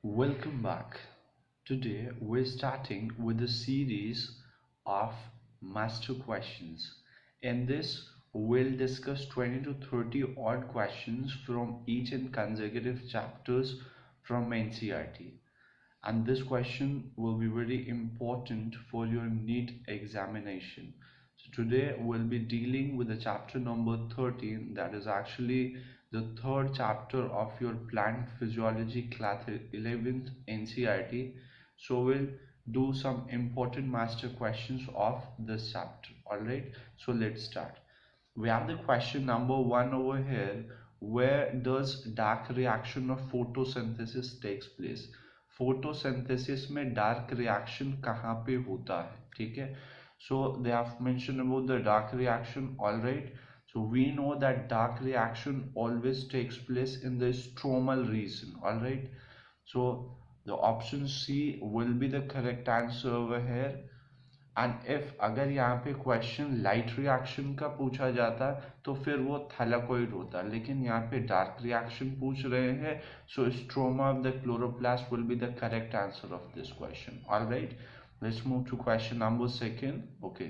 Welcome back. Today we're starting with a series of master questions. In this, we'll discuss 20 to 30 odd questions from each and consecutive chapters from NCERT. And this question will be very important for your NEET examination. So today we'll be dealing with the chapter number 13, that is actually the third chapter of your plant physiology class 11th NCERT. So we'll do some important master questions of this chapter. Alright, so let's start. We have the question number 1 over here. Where does dark reaction of photosynthesis takes place? Photosynthesis में dark reaction कहाँ पे होता है? ठीक है, so they have mentioned about the dark reaction. All right, so we know that dark reaction always takes place in the stromal region. All right, so the option C will be the correct answer over here. And if अगर यहाँ पे question light reaction का पूछा जाता तो फिर वो थैलाकोइड होता, लेकिन यहाँ पे डार्क रिएक्शन पूछ रहे हैं, so stroma of the chloroplast will be the correct answer of this question. Alright, let's move to question number second. Okay,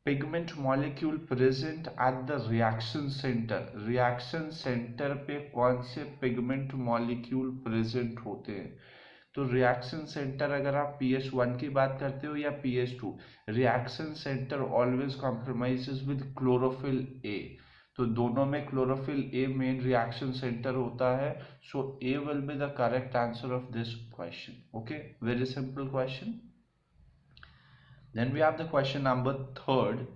pigment molecule present at the reaction centre. Reaction centre पे कौन से pigment molecule present होते हैं? तो reaction centre अगर आप PS1 की बात करते हो या PS2, reaction centre always compromises with chlorophyll A. तो दोनों में chlorophyll A main reaction centre होता है, so A will be the correct answer of this question. Okay, very simple question. Then we have the question number third.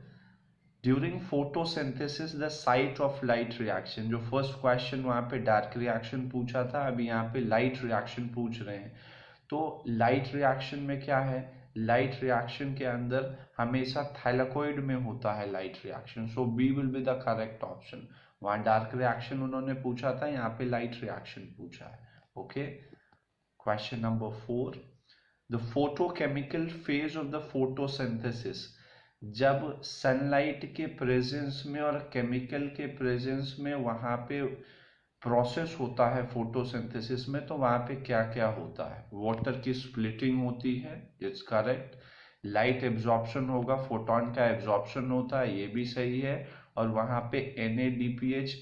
During photosynthesis the site of light reaction. जो first question वहाँ पे dark reaction पूछा था, अभी यहाँ पे light reaction पूछ रहे हैं. तो लाइट रिएक्शन में क्या है? लाइट रिएक्शन के अंदर हमेशा थैलाकोइड में होता है light reaction, so B will be the correct option. वहाँ डार्क रिएक्शन उन्होंने पूछा था, यहाँ पे लाइट रिएक्शन पूछा है. Okay, question number 4. The photochemical phase of the photosynthesis. जब सनलाइट के प्रेजेंस में और केमिकल के प्रेजेंस में वहाँ पे प्रोसेस होता है फोटोसिंथेसिस में, तो वहाँ पे क्या क्या होता है? वाटर की स्प्लिटिंग होती है, इट्स करेक्ट. लाइट एब्जॉर्प्शन होगा, फोटोन का एब्जॉर्प्शन होता है, ये भी सही है. और वहाँ पे NADPH,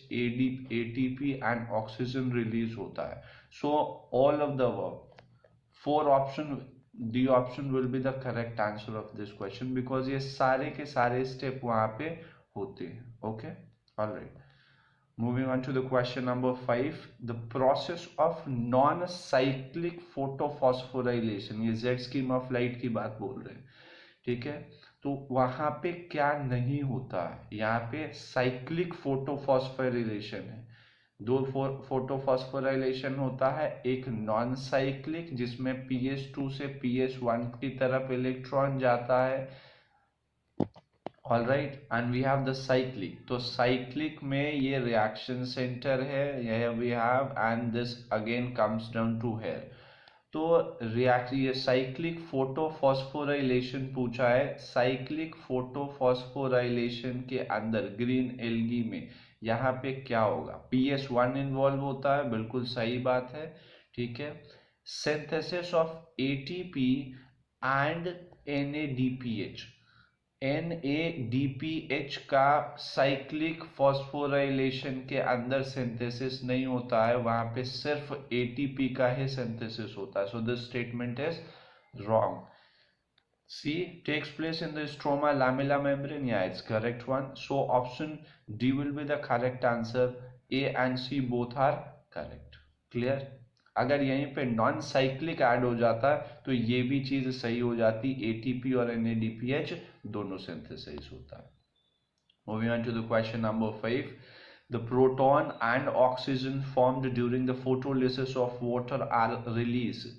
ATP and oxygen release होता है. So all of the work, 4 option, D option will be the correct answer of this question, because ये सारे के सारे स्टेप वहां पे होते हैं. Okay, alright. Moving on to the question number 5. The process of non cyclic photophosphorylation. ये Z scheme of light की बात बोल रहे हैं, ठीक है. तो वहां पे क्या नहीं होता है? यहाँ पे साइक्लिक फोटोफॉस्फोराइलेशन है. दो फोटोफॉस्फोराइलेशन होता है, एक नॉन साइक्लिक जिसमें PS2 से PS1 की तरफ इलेक्ट्रॉन जाता है. Alright, and we have the cyclic. तो साइक्लिक में ये रिएक्शन सेंटर है, ये we have, and this again comes down to here. तो ये साइक्लिक फोटोफॉस्फोराइलेशन पूछा है. साइक्लिक फोटोफॉस्फोराइलेशन के अंदर ग्रीन एल्गी में यहाँ पे क्या होगा? PS1 इन्वॉल्व होता है, बिल्कुल सही बात है, ठीक है. Synthesis of ATP and NADPH. NADPH का साइक्लिक फॉस्फोराइलेशन के अंदर सिंथेसिस नहीं होता है, वहां पे सिर्फ ATP का ही सिंथेसिस होता है. So this statement is wrong. C takes place in the stroma lamella membrane. Yeah, it's correct one. So option D will be the correct answer. A and C both are correct. Clear? अगर यहीं पे non cyclic add हो जाता तो ये भी चीज सही हो जाती, ATP और NADPH दोनों सिंथेसाइज होता है. Moving on to the question number 5. The proton and oxygen formed during the photolysis of water are released.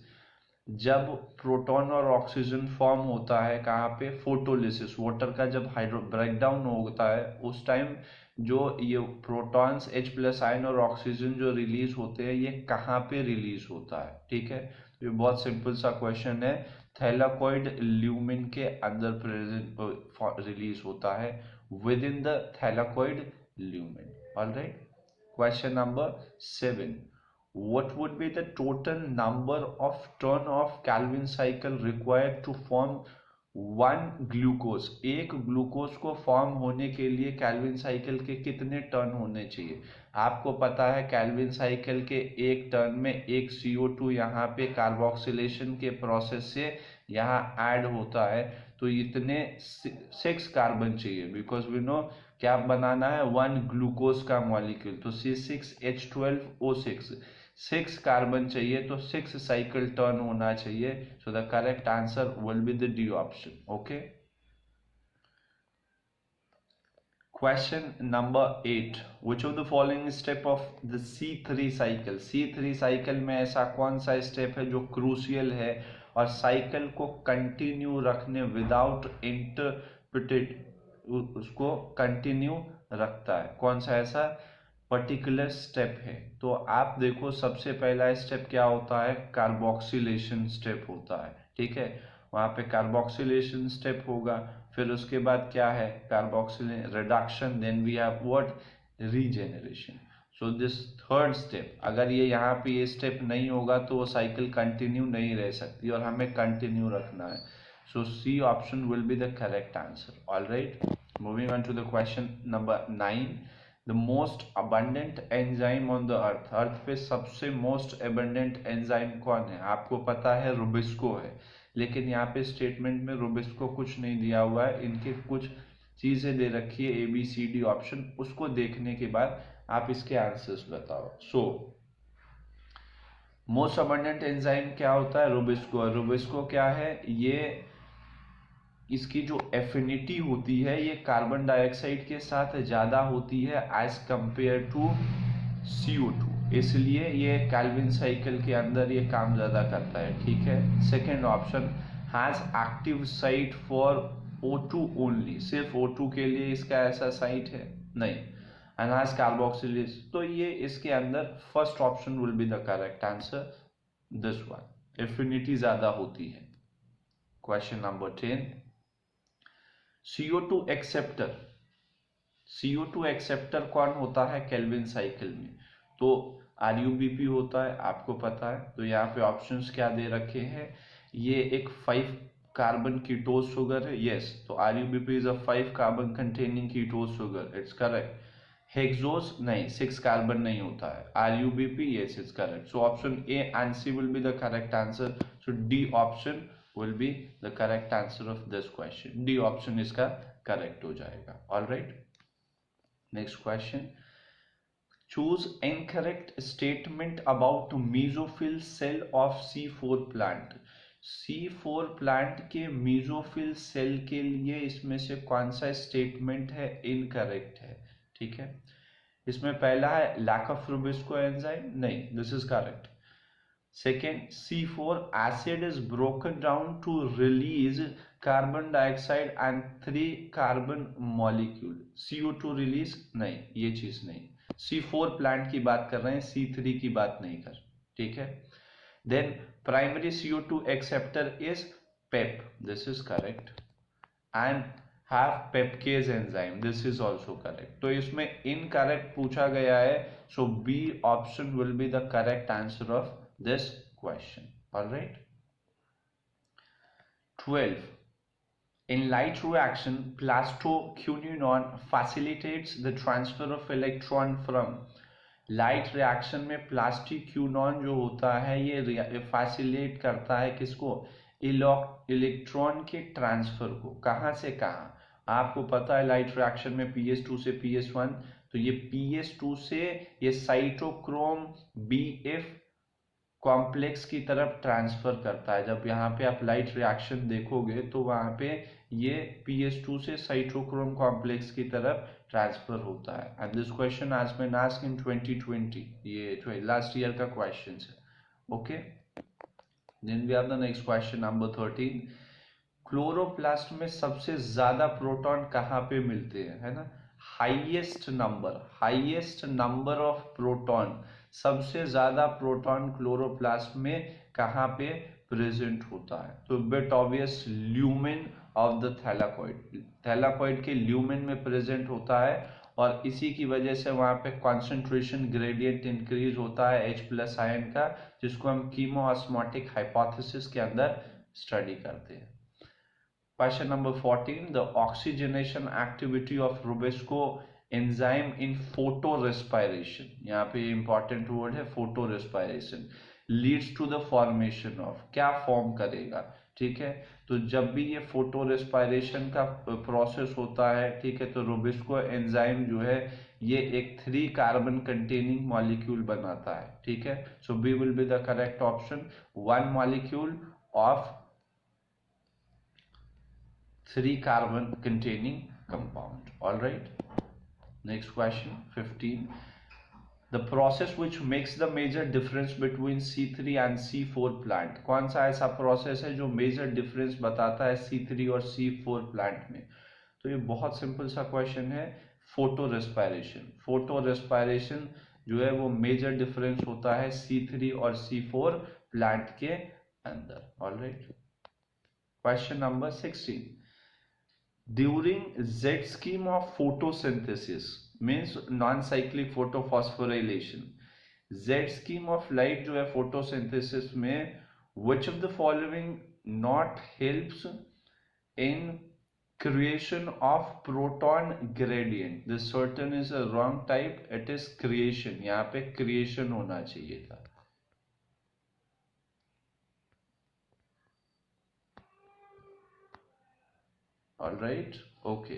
जब प्रोटॉन और ऑक्सीजन फॉर्म होता है कहाँ पे? फोटोलिसिस. वाटर का जब हाइड्रो ब्रेकडाउन होता है उस टाइम जो ये प्रोटॉन्स H+ आयन और ऑक्सीजन जो रिलीज होते हैं, ये कहाँ पे रिलीज होता है? ठीक है, ये बहुत सिंपल सा क्वेश्चन है. थैलाकोइड ल्यूमेन के अंदर प्रेजेंट रिलीज होता है, within the thylakoid lumen. Alright, question number 7. what would be the total number of turn of Calvin cycle required to form one glucose? एक ग्लूकोज को फॉर्म होने के लिए कैल्विन साइकिल के कितने टर्न होने चाहिए? आपको पता है कैल्विन साइकिल के एक टर्न में एक CO2 यहाँ पे कार्बोक्सिलेशन के प्रोसेस से यहाँ ऐड होता है, तो इतने 6 कार्बन चाहिए, बिकॉज वी नो क्या बनाना है, वन ग्लूकोज का मॉलिक्यूल, तो C6H12O6 6 कार्बन चाहिए, तो 6 साइकिल टर्न होना चाहिए. So the correct answer will be the D option. Okay. Question number 8. Which of the following step of the C3 cycle? C3 cycle में ऐसा कौन सा स्टेप है जो क्रूशियल है और साइकिल को कंटिन्यू रखने विदाउट इंटरप्रिटेड उसको कंटिन्यू रखता है? कौन सा ऐसा पर्टिकुलर स्टेप है? तो आप देखो, सबसे पहला स्टेप क्या होता है, कार्बोक्सिलेशन स्टेप होता है. ठीक है, वहां पे कार्बोक्सिलेशन स्टेप होगा. फिर उसके बाद क्या है, carboxylation reduction, then we have what, regeneration. So this third step, अगर ये यहाँ पे ये स्टेप नहीं होगा तो वो साइकिल कंटिन्यू नहीं रह सकती और हमें कंटिन्यू रखना है. So C option will be the correct answer. Alright, moving on to the question number 9. The most abundant enzyme on the earth. Earth पे सबसे मोस्ट अबंडेंट एंजाइम कौन है? आपको पता है रुबिस्को है, लेकिन यहाँ पे स्टेटमेंट में रुबिस्को कुछ नहीं दिया हुआ है. इनके कुछ चीजें दे रखी है, ABCD ऑप्शन, उसको देखने के बाद आप इसके आंसर्स बताओ. सो मोस्ट अबंडेंट एंजाइम क्या होता है, रुबिस्को. रुबिस्को क्या है, ये इसकी जो एफिनिटी होती है ये कार्बन डाइऑक्साइड के साथ ज्यादा होती है एज कंपेयर टू CO2, इसलिए ये कैल्विन साइकिल के अंदर ये काम ज्यादा करता है. ठीक है. Second option, has active site for O2 only. सिर्फ O2 के लिए इसका ऐसा साइट है? नहीं. एंड हैज कार्बोक्सिलेज, तो ये इसके अंदर first option will be the correct answer, this one. Affinity ज्यादा होती है. Question number 10. CO2 acceptor. CO2 acceptor कौन होता है केल्विन साइकिल में? तो RUBP होता है, आपको पता है. तो यहाँ पे ऑप्शंस क्या दे रखे हैं, ये एक 5 कार्बन कीटोज शुगर है. यस, तो RUBP is a 5 carbon containing कीटोज sugar. It's correct. Hexose नहीं, 6 कार्बन नहीं होता है. RUBP, yes, it's correct. So option A and C will be the correct answer. So D option will be the correct answer of this question. D option इसका correct हो जाएगा. All right. Next question. Choose incorrect statement about mesophyll cell of C4 plant. C4 plant के mesophyll cell के लिए इसमें से कौन सा स्टेटमेंट है इनकरेक्ट है? ठीक है. इसमें पहला है लैक ऑफ रुबिस्को एंजाइम. नहीं, this is correct. Second, C4 acid is broken down to release carbon dioxide and 3 carbon molecule. CO2 release नहीं, ये चीज नहीं. C4 प्लांट की बात कर रहे हैं, C3 की बात नहीं कर. ठीक है. Then primary CO2 acceptor is PEP. This is correct. And have pepcase enzyme. This is also correct. तो इसमें incorrect पूछा गया है, so B option will be the correct answer of this question. All right. 12. In light reaction, plastoquinone facilitates the transfer of electron from. Light reaction में प्लास्टिक्यूनॉन जो होता है ये फैसिलिटेट करता है किसको, इलेक्ट्रॉन के ट्रांसफर को. कहां से कहां? आपको पता है लाइट रिएक्शन में PS2 से PS1, तो ये PS2 से ये साइटोक्रोम BF कॉम्प्लेक्स की तरफ ट्रांसफर करता है. जब यहाँ पे आप लाइट रिएक्शन देखोगे तो वहां पे ये PS2 से साइटोक्रोम कॉम्प्लेक्स की तरफ ट्रांसफर होता है. And this question has been asked in 2020. ये लास्ट ईयर का क्वेश्चन है. Okay. Then we have the next question number 13. Chloroplast में सबसे ज्यादा प्रोटॉन कहाँ पे मिलते हैं, है ना? हाईएस्ट नंबर ऑफ प्रोटॉन, सबसे ज्यादा प्रोटॉन क्लोरोप्लास्ट में कहाँ पे प्रेजेंट होता है? तो bit obvious, lumen of the thylakoid. Thylakoid के ल्यूमेन में प्रेजेंट होता है. और इसी की वजह से वहाँ पे कॉन्सेंट्रेशन ग्रेडियंट इंक्रीज होता है H+ आयन का, जिसको हम कीमोऑस्मोटिक हाइपोथेसिस के अंदर स्टडी करते हैं। Question number 14, the oxygenation activity of RuBisCO enzyme in photorespiration, यहाँ पे इंपॉर्टेंट वर्ड है photorespiration, leads to the formation of, क्या फॉर्म करेगा, ठीक है। तो जब भी ये फोटो रेस्पिरेशन का प्रोसेस होता है, ठीक है, तो रुबिस्को एंजाइम जो है ये एक 3 कार्बन कंटेनिंग मॉलिक्यूल बनाता है, ठीक है। So B will be the correct option, 1 molecule of 3 carbon containing compound. All right, next question 15, the process which makes the major difference between C3 and C4 plant, कौन सा ऐसा process है जो major difference बताता है C3 और C4 plant में। तो ये बहुत सिंपल सा क्वेश्चन है, फोटो रेस्पिरेशन। फोटो रेस्पिरेशन जो है वो मेजर डिफरेंस होता है C3 और C4 प्लांट के अंदर। All right, question number 16, during Z scheme of photosynthesis means non-cyclic photophosphorylation, Z scheme of light जो है photosynthesis में which of the following not helps in creation of proton gradient, this certain is a wrong type, it is creation, यहाँ पे creation होना चाहिए था। Alright, okay,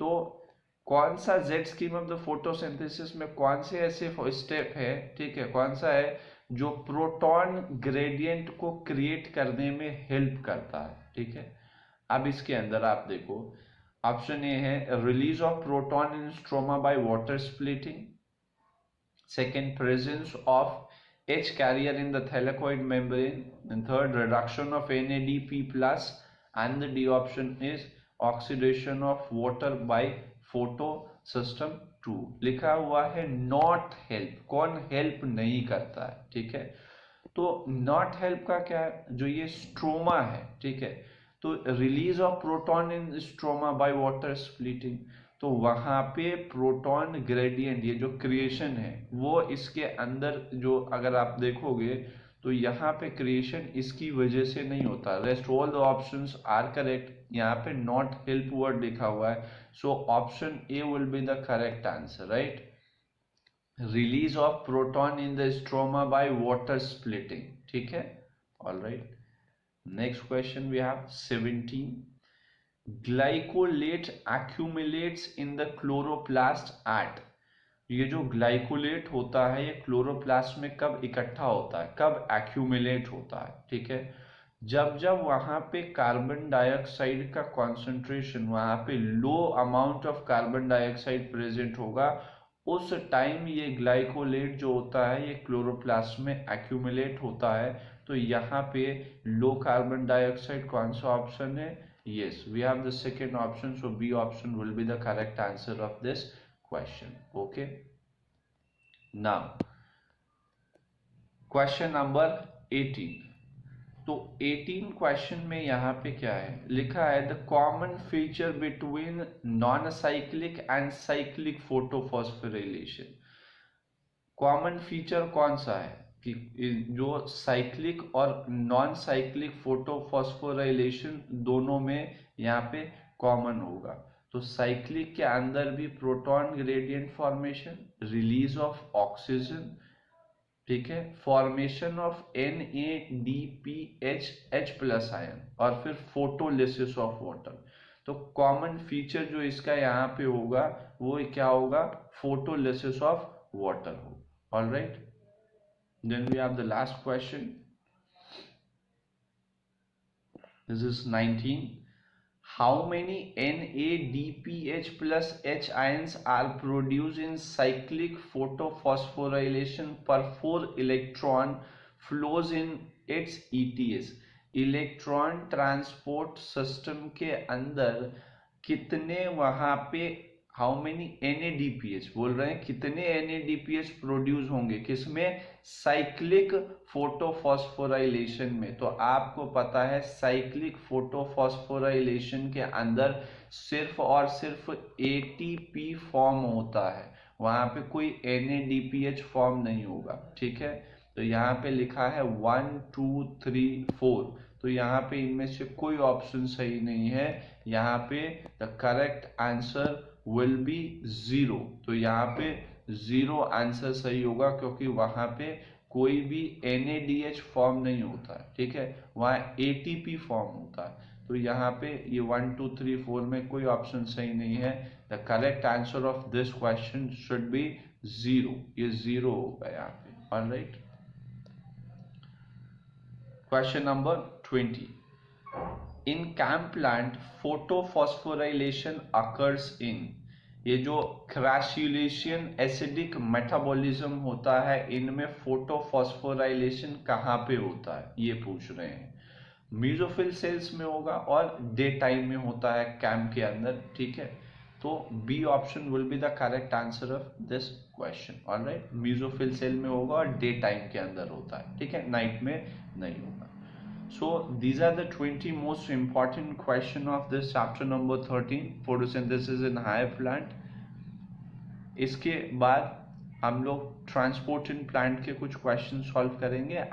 तो कौन सा Z scheme of the photosynthesis में कौन से ऐसे स्टेप है, ठीक है, कौन सा है जो प्रोटॉन ग्रेडियंट को क्रिएट करने में हेल्प करता है, ठीक है। अब इसके अंदर आप देखो, ऑप्शन ए है release of proton in stroma by water splitting, second presence of H carrier in the thylakoid membrane, and third reduction of NADP+, and the D option is oxidation of water by photosystem 2। लिखा हुआ है not help, कौन help नहीं करता है, ठीक है। तो नॉट हेल्प का क्या है, जो ये स्ट्रोमा है, ठीक है, तो release of proton in stroma by water splitting, तो वहां पे प्रोटॉन ग्रेडियंट, ये जो क्रिएशन है वो इसके अंदर जो अगर आप देखोगे तो यहाँ पे क्रिएशन इसकी वजह से नहीं होता। Rest all the options are correct, यहाँ पे नॉट हेल्प वर्ड लिखा हुआ है, so option A will be the correct answer, right. Release of proton in the stroma by water splitting, ठीक है। All right, next question we have 17, glycolate accumulates in the chloroplast at, ये जो glycolate होता है ये chloroplast में कब इकट्ठा होता है, कब एक्यूमुलेट होता है, ठीक है, जब जब वहां पे कार्बन डाइऑक्साइड का कॉन्सेंट्रेशन, वहां पे लो amount of carbon dioxide present होगा, उस टाइम ये ग्लाइकोलेट जो होता है ये क्लोरोप्लास्ट में एक्यूमुलेट होता है। तो यहाँ पे लो कार्बन डाइऑक्साइड कौन सा ऑप्शन है, yes we have the second option, so B option will be the correct answer of this question। okay, now question number 18, तो 18 क्वेश्चन में यहाँ पे क्या है लिखा है, the common feature between non cyclic and cyclic photophosphorylation, common feature कौन सा है कि जो साइक्लिक और नॉन साइक्लिक फोटोफॉस्फोराइलेशन दोनों में यहाँ पे कॉमन होगा। तो साइक्लिक के अंदर भी proton gradient formation, release of oxygen, ठीक है, formation of NADPH H+ ion, और फिर फोटोलिसिस ऑफ वाटर। तो कॉमन फीचर जो इसका यहाँ पे होगा वो क्या होगा, फोटोलिसिस ऑफ वाटर होगा। All right, then we have the last question, this is 19, how many NADPH plus H ions are produced in cyclic photophosphorylation per 4 electron flows in its ETS, electron transport system के अंदर कितने वहां पे how many NADPH बोल रहे हैं कितने NADPH produce होंगे, किसमें, साइक्लिक फोटोफॉस्फोराइलेशन में। तो आपको पता है साइक्लिक फोटोफॉस्फोराइलेशन के अंदर सिर्फ और सिर्फ ATP फॉर्म होता है, वहां पे कोई NADPH फॉर्म नहीं होगा, ठीक है। तो यहाँ पे लिखा है 1 2 3 4, तो यहाँ पे इनमें से कोई ऑप्शन सही नहीं है। यहाँ पे the correct answer will be 0, तो यहाँ पे 0 आंसर सही होगा, क्योंकि वहां पे कोई भी NADH फॉर्म नहीं होता है, ठीक है, वहाँ ATP फॉर्म होता है। तो यहाँ पे ये 1 2 3 4 में कोई ऑप्शन सही नहीं है। The correct answer of this question should be 0, ये 0 होगा यहाँ पे। Alright, question number 20। In CAM plant photophosphorylation occurs in, ये जो क्रैसुलेशन एसिडिक मेटाबॉलिज्म होता है इनमें फोटोफॉस्फोराइलेशन कहाँ पे होता है, ये पूछ रहे हैं। म्यूजोफिल सेल्स में होगा और डे टाइम में होता है कैम के अंदर, ठीक है। तो B option will be the correct answer of this question. Alright, mesophyll cell में होगा और डे टाइम के अंदर होता है, ठीक है, नाइट में नहीं होगा। So these are the 20 most important question of this chapter number 13, photosynthesis in higher plant। इसके बाद हम लोग ट्रांसपोर्ट इन प्लांट के कुछ क्वेश्चन सॉल्व करेंगे।